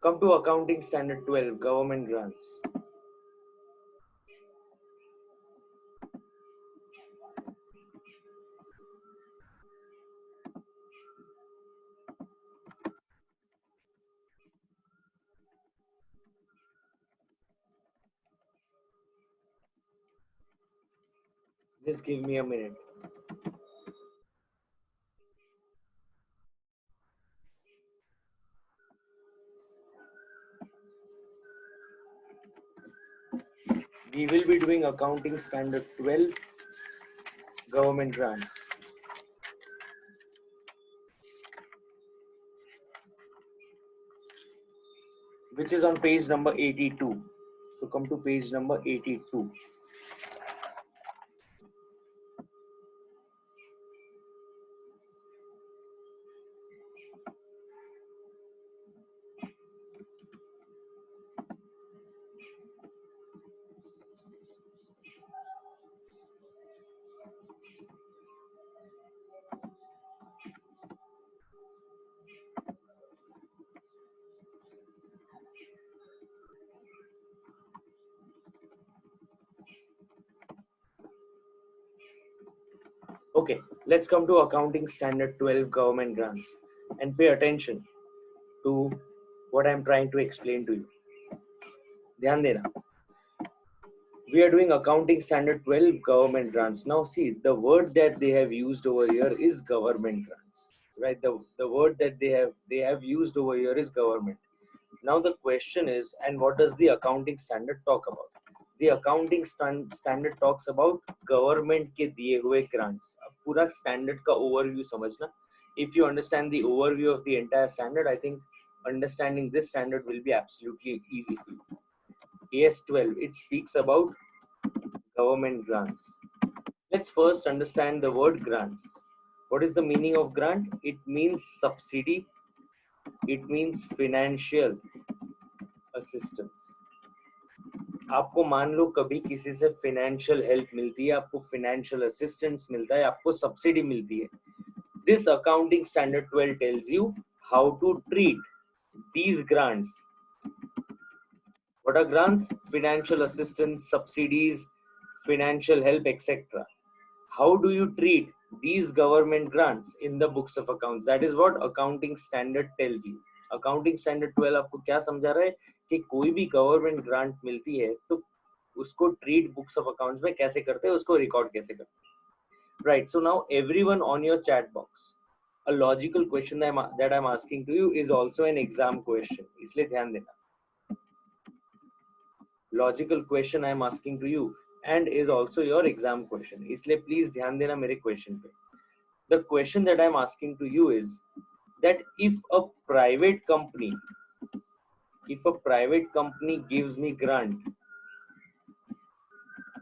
Come to Accounting Standard 12, Government Grants. Just give me a minute. We will be doing Accounting Standard 12, Government Grants. Which is on page number 82. So come to page number 82. Okay, let's come to Accounting Standard 12, Government Grants, and pay attention to what I'm trying to explain to you. ध्यान देना. We are doing Accounting Standard 12, Government Grants. Now see, the word that they have used over here is Government Grants, right? The word that they have used over here is government. Now the question is, and what does the accounting standard talk about? The accounting standard talks about government के दिए हुए grants. अब पूरा standard का overview समझना. If you understand the overview of the entire standard, I think understanding this standard will be absolutely easy for you. AS12, it speaks about government grants. Let's first understand the word grants. What is the meaning of grant? It means subsidy. It means financial assistance. आपको मान लो कभी किसी से financial help मिलती है, आपको financial assistance मिलता है, आपको subsidy मिलती है. This accounting standard 12 tells you how to treat these grants. What are grants? Financial assistance, subsidies, financial help, etc. How do you treat these government grants in the books of accounts? That is what accounting standard tells you. Accounting standard 12 आपको क्या समझा रहा है कि कोई भी government grant मिलती है तो उसको ट्रीट बुक्स ऑफ अकाउंट्स में कैसे करते हैं, उसको रिकॉर्ड कैसे करते हैं. Right, so now everyone on your chat box, a logical question that I'm asking to you is also an exam question, इसलिए ध्यान देना. Logical question I'm asking to you and is also your exam question, इसलिए please ध्यान देना मेरे question पे. The question that I'm asking to you is that if a private company gives me grant,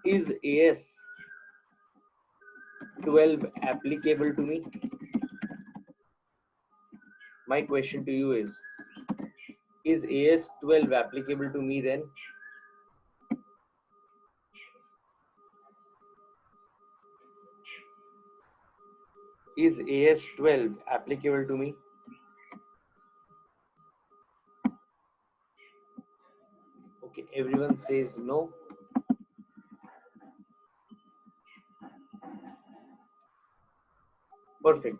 is AS 12 applicable to me? My question to you is AS 12 applicable to me then? Is AS 12 applicable to me? Okay, everyone says no. Perfect.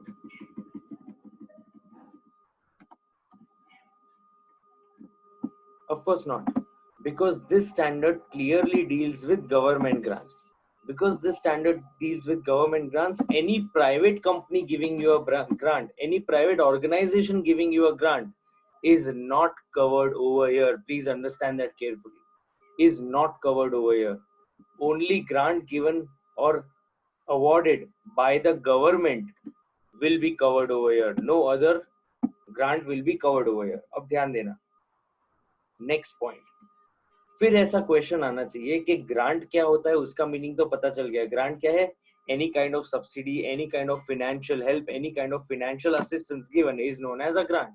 Of course not, because this standard clearly deals with government grants. Because this standard deals with government grants, any private company giving you a grant, any private organization giving you a grant is not covered over here. Please understand that carefully. Is not covered over here. Only grant given or awarded by the government will be covered over here. No other grant will be covered over here. अब ध्यान देना. Next point. फिर ऐसा question आना चाहिए कि grant क्या होता है, उसका मीनिंग तो पता चल गया. ग्रांट क्या है? Any kind of subsidy, any kind of financial help, any kind of financial assistance given is known as a grant.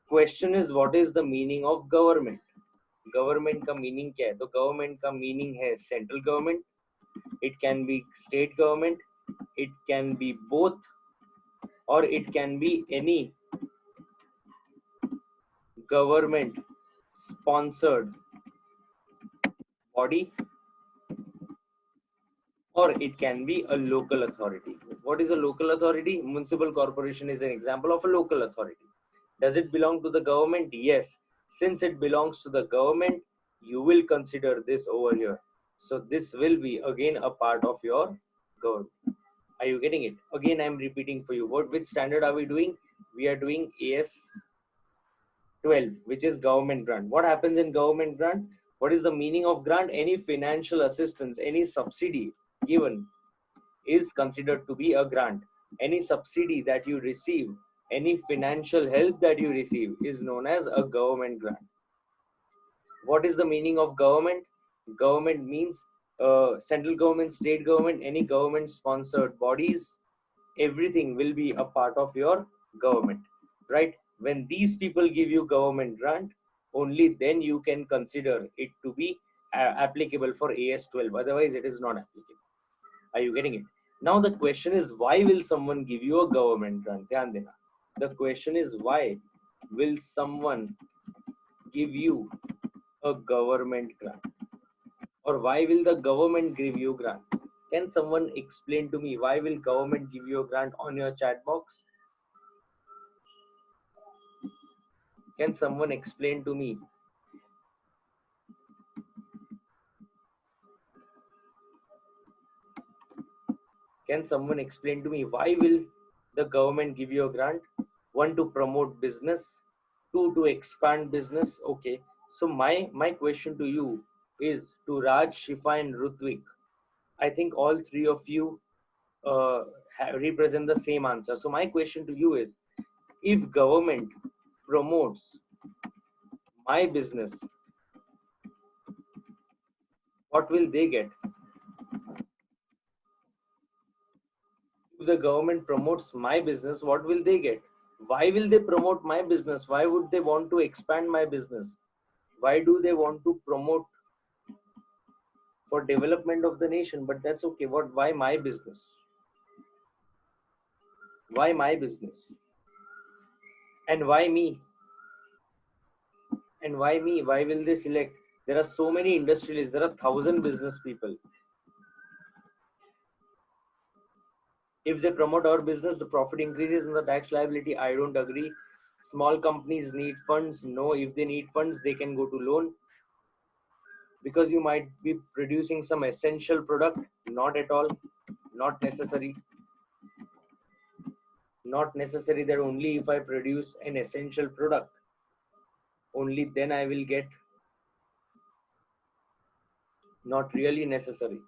Question is, what is the meaning of government? Government का meaning क्या है? तो government का meaning है central government, it can be state government, it can be both, or it can be any government sponsored body, or it can be a local authority. What is a local authority? Municipal corporation is an example of a local authority. Does it belong to the government? Yes. Since it belongs to the government, you will consider this over here. So this will be again a part of your government. Are you getting it? Again, I am repeating for you. Which standard are we doing? We are doing AS 12, which is government grant. What happens in government grant? What is the meaning of grant? Any financial assistance, any subsidy given is considered to be a grant. Any subsidy that you receive, any financial help that you receive is known as a government grant. What is the meaning of government? Government means central government, state government, any government sponsored bodies, everything will be a part of your government, right? When these people give you government grant, only then you can consider it to be applicable for AS 12. Otherwise, it is not applicable. Are you getting it? Now the question is, why will someone give you a government grant? ध्यान देना. The question is, why will someone give you a government grant? Or why will the government give you grant? Can someone explain to me why will government give you a grant on your chat box? Can someone explain to me? Can someone explain to me why will the government give you a grant? One, to promote business. Two, to expand business. Okay. So my question to you is, to Raj, Shifa and Rutvik. I think all three of you represent the same answer. So my question to you is, if government promotes my business, what will they get? If the government promotes my business, what will they get? Why will they promote my business? Why would they want to expand my business? Why do they want to promote for development of the nation? But that's okay. Why my business? Why my business? And why me? And why me? Why will they select? There are so many industrialists. There are 1,000 business people. If they promote our business, the profit increases and the tax liability. I don't agree. Small companies need funds. No, if they need funds, they can go to loan. Because you might be producing some essential product. Not at all. Not necessary. Not necessary that only if I produce an essential product, only then I will get. Not really necessary.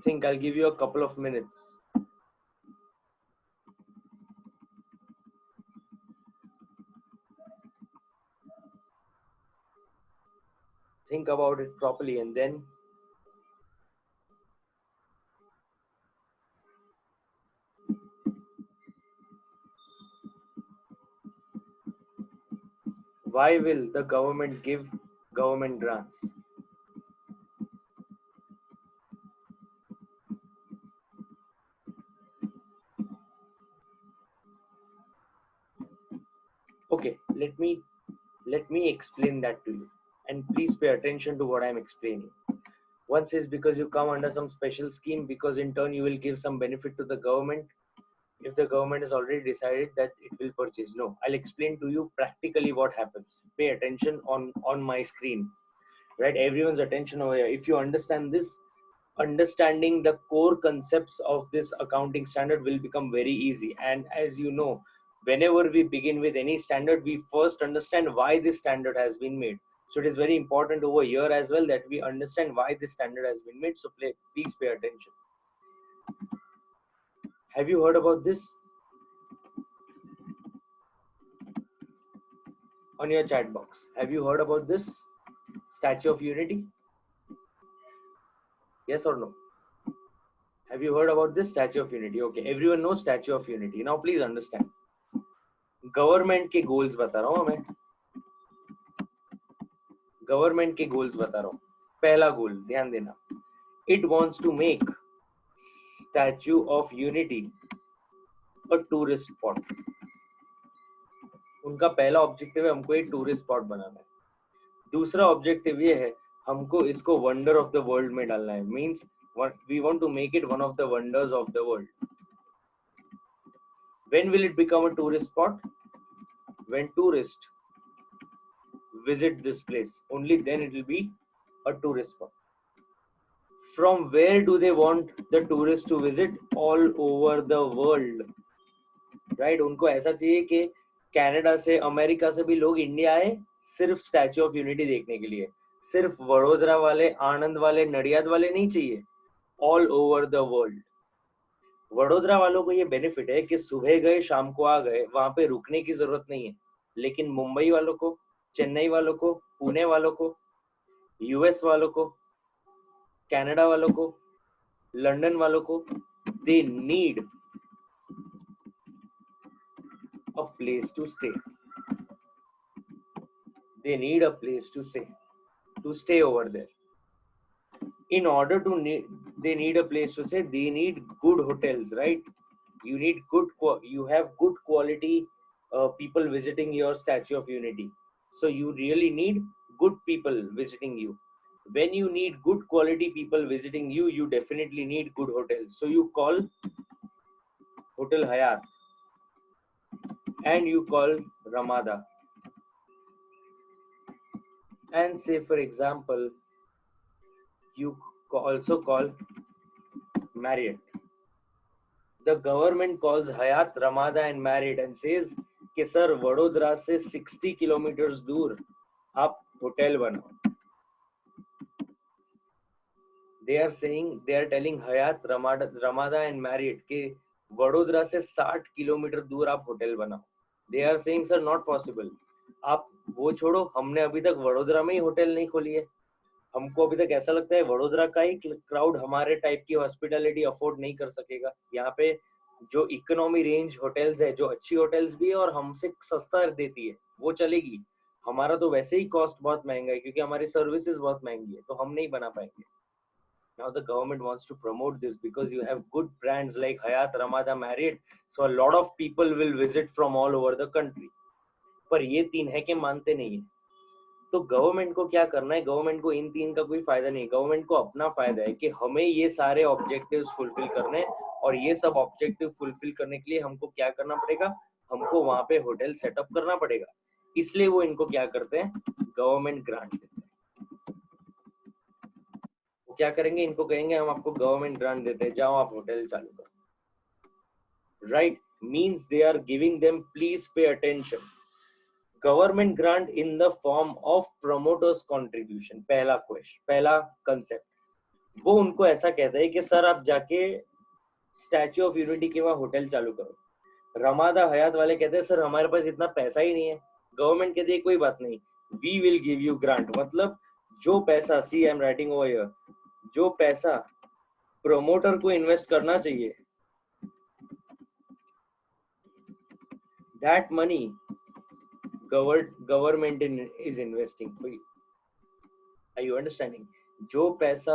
Think, I'll give you a couple of minutes. Think about it properly and then why will the government give government grants? Okay, let me explain that to you, and please pay attention to what I'm explaining. One says because you come under some special scheme, because in turn you will give some benefit to the government. If the government has already decided that it will purchase, no, I'll explain to you practically what happens. Pay attention on my screen, right? Everyone's attention over here. If you understand this, understanding the core concepts of this accounting standard will become very easy. And as you know, whenever we begin with any standard, we first understand why this standard has been made. So it is very important over here as well that we understand why this standard has been made. So please pay attention. Have you heard about this? On your chat box, have you heard about this Statue of Unity? Yes or no? Have you heard about this Statue of Unity? Okay, everyone knows Statue of Unity. Now please understand. Government के goals बता रहा हूँ मैं, government के goals बता रहा हूँ. पहला गोल ध्यान देना, it wants to make statue of unity a tourist spot. उनका पहला ऑब्जेक्टिव है हमको एक टूरिस्ट स्पॉट बनाना है. दूसरा ऑब्जेक्टिव ये है हमको इसको वंडर ऑफ द वर्ल्ड में डालना है. Means we want to make it one of the wonders of the world. When will it become a tourist spot? When tourist visit this place, only then it will be a tourist spot. From where do they want the tourists to visit? All over the world, right? उनको ऐसा चाहिए कि Canada से, America से भी लोग India आए सिर्फ स्टैच्यू ऑफ यूनिटी देखने के लिए. सिर्फ वडोदरा वाले, आनंद वाले, नडियाद वाले नहीं चाहिए, all over the world. Vadodara वालों को ये बेनिफिट है कि सुबह गए शाम को आ गए, वहां पे रुकने की जरूरत नहीं है. लेकिन मुंबई वालों को, चेन्नई वालों को, पुणे वालों को, यूएस वालों को, कनाडा वालों को, लंदन वालों को, they need a place to stay. They need a place to stay over there. In order to they need a place to stay. They need good hotels, right? You need you have good quality people visiting your Statue of Unity. So you really need good people visiting you. When you need good quality people visiting you, you definitely need good hotels. So you call Hotel Hyatt and you call Ramada. And say for example, you also call Marriott. The government calls Hyatt, Ramada and Marriott and says कि sir Vadodara से 60 kilometres दूर आप hotel बनाओ. They are telling Hyatt, Ramada and Marriott कि वडोदरा से 60 kilometre दूर आप hotel बनाओ. They are saying sir not possible. आप वो छोड़ो, हमने अभी तक वडोदरा में ही होटल नहीं खोली है. हमको अभी तक ऐसा लगता है वडोदरा का ही क्राउड हमारे टाइप की हॉस्पिटैलिटी अफोर्ड नहीं कर सकेगा. यहाँ पे जो इकोनॉमी रेंज होटल्स है, जो अच्छी होटल्स भी है और हमसे सस्ता देती है, वो चलेगी. हमारा तो वैसे ही कॉस्ट बहुत महंगा है क्योंकि हमारी सर्विसेज बहुत महंगी है, तो हम नहीं बना पाएंगे. Now the government wants to promote this because you have good brands like Hyatt, Ramada, Marriott, so a lot of people will visit from all over the country. पर ये तीन है कि मानते नहीं है. तो गवर्नमेंट को क्या करना है? गवर्नमेंट को इन तीन का कोई फायदा नहीं. गवर्नमेंट को अपना फायदा है कि हमें ये सारे ऑब्जेक्टिव्स फुलफिल करने, और ये सब ऑब्जेक्टिव फुलफिल करने के लिए हमको क्या करना पड़ेगा? हमको वहां पे होटल सेटअप करना पड़ेगा. इसलिए वो इनको क्या करते हैं? गवर्नमेंट ग्रांट देते हैं. वो क्या करेंगे? इनको कहेंगे हम आपको गवर्नमेंट ग्रांट देते हैं, जाओ आप होटल चालू करो. Right? Means they are giving them, please pay attention, government grant in the form of promoters contribution. पहला कंसेप्ट वो उनको ऐसा कहता है कि सर आप जाके स्टैच्यू ऑफ यूनिटी के वहां होटल चालू करो. रमादा, हयात वाले कहते हैं सर हमारे पास इतना पैसा ही नहीं है. गवर्नमेंट कहती है कोई बात नहीं, we will give you grant. मतलब जो पैसा, see I am writing over here, जो पैसा प्रोमोटर को इन्वेस्ट करना चाहिए, that money government is investing for you. Are you understanding? जो पैसा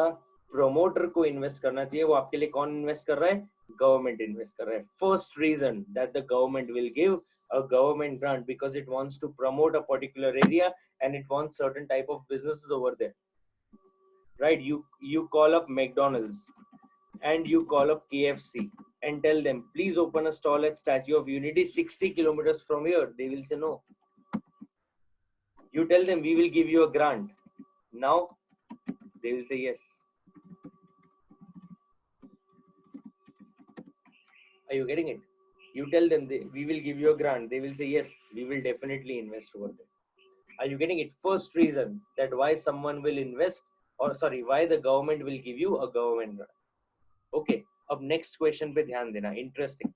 प्रोमोटर को इन्वेस्ट करना चाहिए वो आपके लिए कौन इन्वेस्ट कर रहा है? गवर्नमेंट इन्वेस्ट कर रहा है. First reason that the government will give a government grant because it wants to promote a particular area and it wants certain type of businesses over there. Right? You call up McDonald's and you call up KFC and tell them please open a stall at Statue of Unity 60 kilometers from here. They will say no. You tell them we will give you a grant. Now they will say yes. Are you getting it? You tell them we will give you a grant. They will say yes, we will definitely invest over there. Are you getting it? First reason that why someone will invest, or sorry, why the government will give you a government grant. Okay, अब next question पे ध्यान देना, interesting.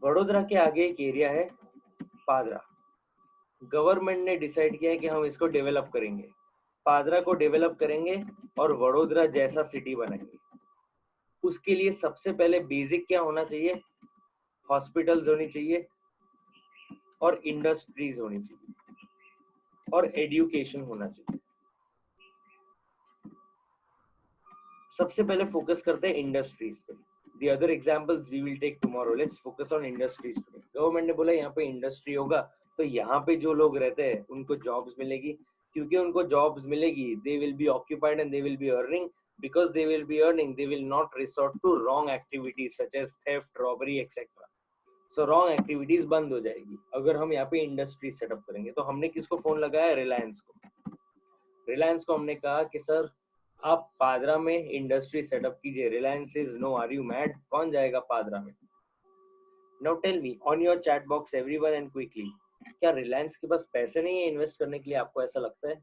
Vadodara के आगे एक area है पादरा. Government ने decide किया है कि हम इसको डेवलप करेंगे, पादरा को डेवलप करेंगे और वडोदरा जैसा सिटी बनाएंगे. उसके लिए सबसे पहले बेसिक क्या होना चाहिए? हॉस्पिटल्स होनी चाहिए और इंडस्ट्रीज होनी चाहिए और एजुकेशन होना चाहिए. सबसे पहले फोकस करते हैं इंडस्ट्रीज पे. The other examples we will take tomorrow. Let's focus on industries today. Government ने बोला यहाँ पे इंडस्ट्री होगा तो यहाँ पे जो लोग रहते हैं उनको जॉब्स मिलेगी. क्योंकि उनको जॉब्स मिलेगी, they will be occupied and they will be earning. Because they will be earning, they will not resort to wrong activities such as theft, robbery, etc. So wrong activities बंद हो जाएगी अगर हम यहाँ पे इंडस्ट्री सेटअप करेंगे. तो हमने किसको फोन लगाया? रिलायंस को. रिलायंस को हमने कहा कि सर आप पादरा में इंडस्ट्री सेटअप कीजिए. Reliance is no, are you mad? कौन जाएगा पादरा में? Now tell me on your chat box everyone and quickly, क्या रिलायंस के पास पैसे नहीं है इन्वेस्ट करने के लिए? आपको ऐसा लगता है?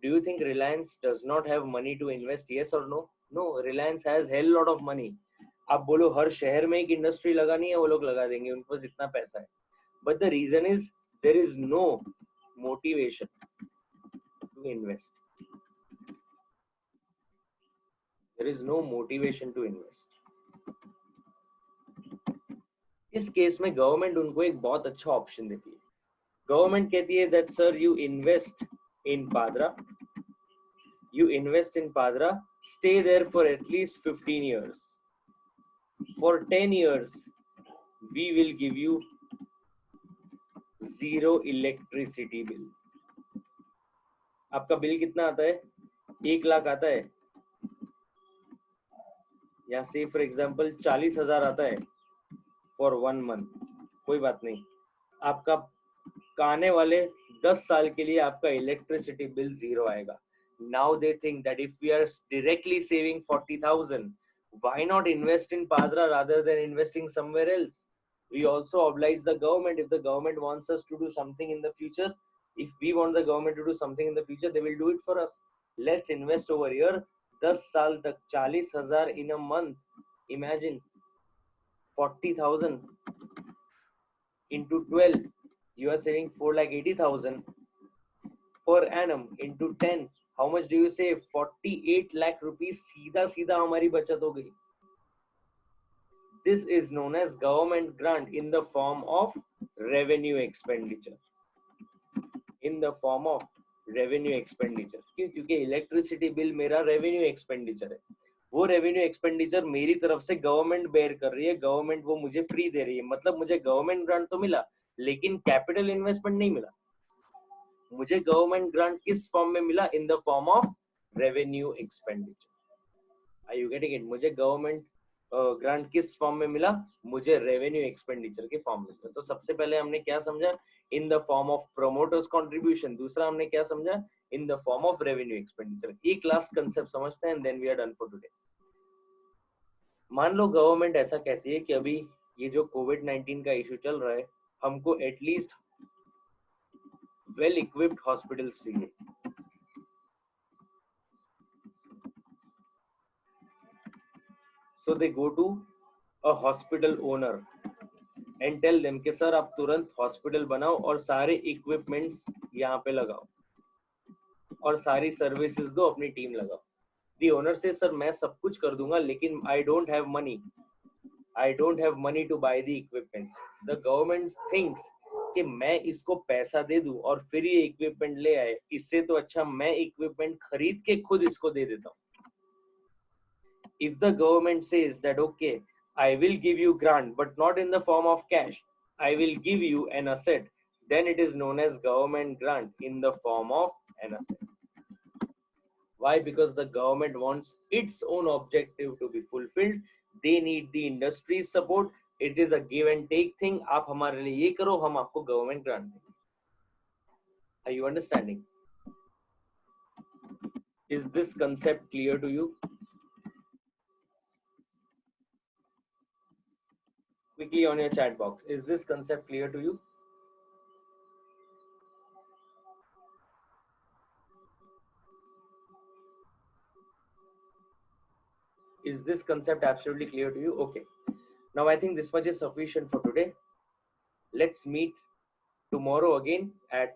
Do you think Reliance does not have money to invest? Yes और no? No, Reliance has hell lot of money. आप बोलो हर शहर में एक इंडस्ट्री लगानी है, वो लोग लगा देंगे, उनके पास इतना पैसा है. But the reason is there is no motivation to invest. There is no motivation to invest. इस केस में गवर्नमेंट उनको एक बहुत अच्छा ऑप्शन देती है. गवर्नमेंट कहती है that sir you invest in Padra, you invest in Padra, stay there for at least 15 years. For 10 years we will give you zero electricity bill. आपका बिल कितना आता है? 1 लाख आता है, या से फॉर एग्जांपल 40,000 आता है फॉर 1 मंथ. कोई बात नहीं, आपका आने वाले 10 साल के लिए आपका इलेक्ट्रिसिटी बिल जीरो आएगा. Now they think that if we are directly saving 40,000, why not invest in Padra rather than investing somewhere else? We also oblige the government. If the government wants us to do something in the future, if we want the government to do something in the future, they will do it for us. Let's invest over here. 10 साल तक 40,000 in a month. Imagine 40,000 into 12, you are saving 4,80,000 per annum. Into 10, how much do you save? 48 lakh rupees सीधा सीधा हमारी बचत हो गई. This is known as government grant in the form of revenue expenditure. In the form of revenue expenditure. क्यों? क्योंकि electricity bill मेरा revenue expenditure है. वो रेवेन्यू एक्सपेंडिचर मेरी तरफ से गवर्नमेंट बेयर कर रही है. गवर्नमेंट वो मुझे फ्री दे रही है. मतलब मुझे गवर्नमेंट ग्रांट तो मिला लेकिन कैपिटल इन्वेस्टमेंट नहीं मिला. मुझे गवर्नमेंट ग्रांट किस फॉर्म में मिला? In the form of revenue expenditure. Are you getting it? मुझे गवर्नमेंट ग्रांट किस फॉर्म में मिला? मुझे रेवेन्यू एक्सपेंडिचर के फॉर्म में. तो सबसे पहले हमने क्या समझा? In the form of promoters contribution. दूसरा हमने क्या समझा? In the form of revenue expenditure. एक लास्ट कंसेप्ट समझते हैं and then we are done for today. मान लो गवर्नमेंट ऐसा कहती है कि अभी ये जो कोविड-19 का इशू चल रहा है, हमको एटलीस्ट वेल इक्विप्ड हॉस्पिटल्स चाहिए. So they go to a hospital owner and tell them कि सर आप तुरंत हॉस्पिटल बनाओ और सारे इक्विपमेंट्स यहाँ पे लगाओ और सारी सर्विसेज दो, अपनी टीम लगाओ. The owner से सर मैं सब कुछ कर दूंगा लेकिन I don't have money. I don't have money to buy the equipments. The government thinks कि मैं इसको पैसा दे दूं और फिर ये इक्विपमेंट ले आए, इससे तो अच्छा मैं इक्विपमेंट खरीद के खुद इसको दे देता हूँ. If the government says that okay, I will give you grant but not in the form of cash, I will give you an asset, then it is known as government grant in the form of an asset. Why? Because the government wants its own objective to be fulfilled. They need the industry's support. It is a give and take thing. आप हमारे लिए ये करो, हम आपको government grant देंगे. Are you understanding? Is this concept clear to you? Quickly on your chat box. Is this concept clear to you? Is this concept absolutely clear to you? Okay. Now I think this much is sufficient for today. Let's meet tomorrow again at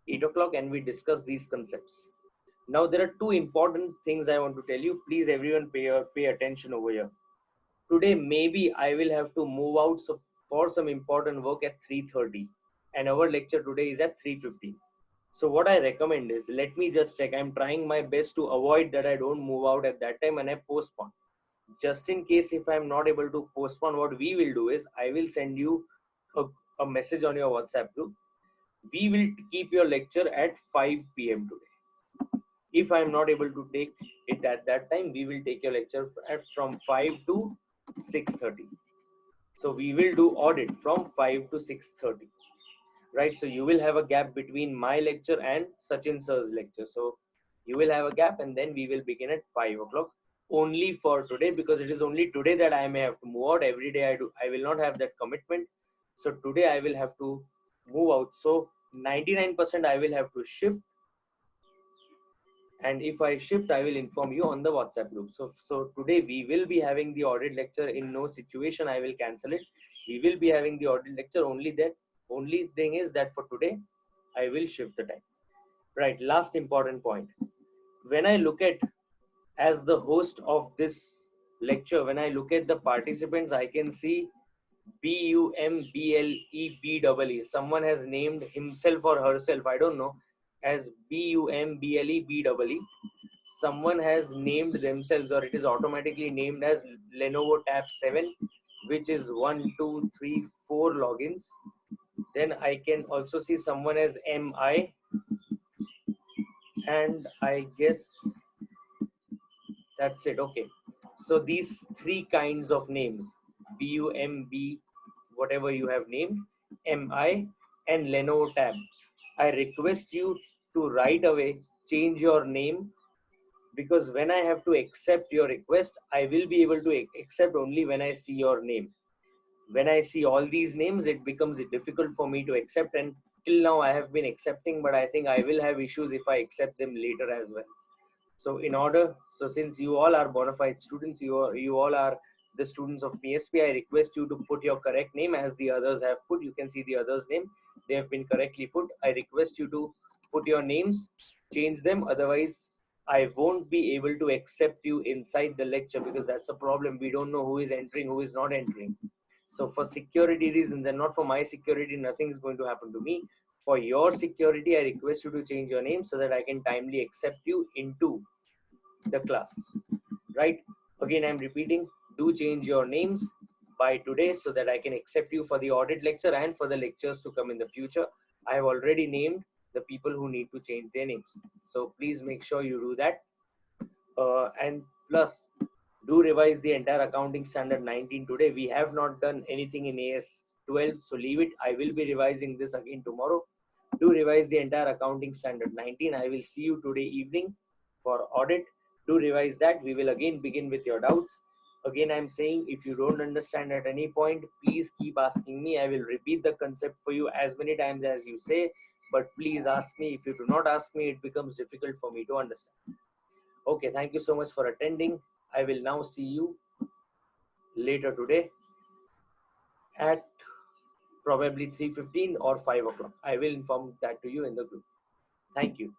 8 o'clock and we discuss these concepts. Now there are two important things I want to tell you. Please everyone pay attention over here. Today maybe I will have to move out for some important work at 3:30 and our lecture today is at 3:15. So what I recommend is, let me just check. I'm trying my best to avoid that I don't move out at that time and I postpone. Just in case if I'm not able to postpone, what we will do is I will send you a message on your WhatsApp group. We will keep your lecture at 5 p.m. today. If I'm not able to take it at that time, we will take your lecture from 5 to 6:30. So we will do audit from 5 to 6:30. Right, so you will have a gap between my lecture and Sachin sir's lecture. So you will have a gap and then we will begin at 5 o'clock only for today, because it is only today that I may have to move out. Every day I will not have that commitment. So today I will have to move out. So 99% I will have to shift, and if I shift I will inform you on the WhatsApp group. So today we will be having the audit lecture. In no situation I will cancel it. We will be having the audit lecture. Only thing is that for today I will shift the time. Right, last important point. When I look at, as the host of this lecture, when I look at the participants, I can see BUMBLEBEE. Someone has named himself or herself, I don't know, as BUMBLEBEE. Someone has named themselves, or it is automatically named as Lenovo Tab 7, which is 1, 2, 3, 4 logins. Then I can also see someone as MI, and I guess that's it. Okay, so these three kinds of names, BUMB, whatever you have named, MI, and Lenovo Tab, I request you to right away change your name, because when I have to accept your request, I will be able to accept only when I see your name. When I see all these names, it becomes difficult for me to accept, and till now I have been accepting, but I think I will have issues if I accept them later as well. So since you all are bona fide students, you all are the students of PSP, I request you to put your correct name as the others have put. You can see the others' name; they have been correctly put. I request you to put your names, change them. Otherwise, I won't be able to accept you inside the lecture, because that's a problem. We don't know who is entering, who is not entering. So for security reasons, and not for my security, nothing is going to happen to me. For your security, I request you to change your name so that I can timely accept you into the class. Right? Again, I'm repeating, do change your names by today so that I can accept you for the audit lecture and for the lectures to come in the future. I have already named the people who need to change their names. So please make sure you do that. And plus, do revise the entire accounting standard 19 today. We have not done anything in AS 12, so leave it. I will be revising this again tomorrow. Do revise the entire accounting standard 19. I will see you today evening for audit. Do revise that. We will again begin with your doubts. Again, I'm saying, if you don't understand at any point, please keep asking me. I will repeat the concept for you as many times as you say, but please ask me. If you do not ask me, it becomes difficult for me to understand. Okay, thank you so much for attending. I will now see you later today at probably 3:15 or 5 o'clock. I will inform that to you in the group. Thank you.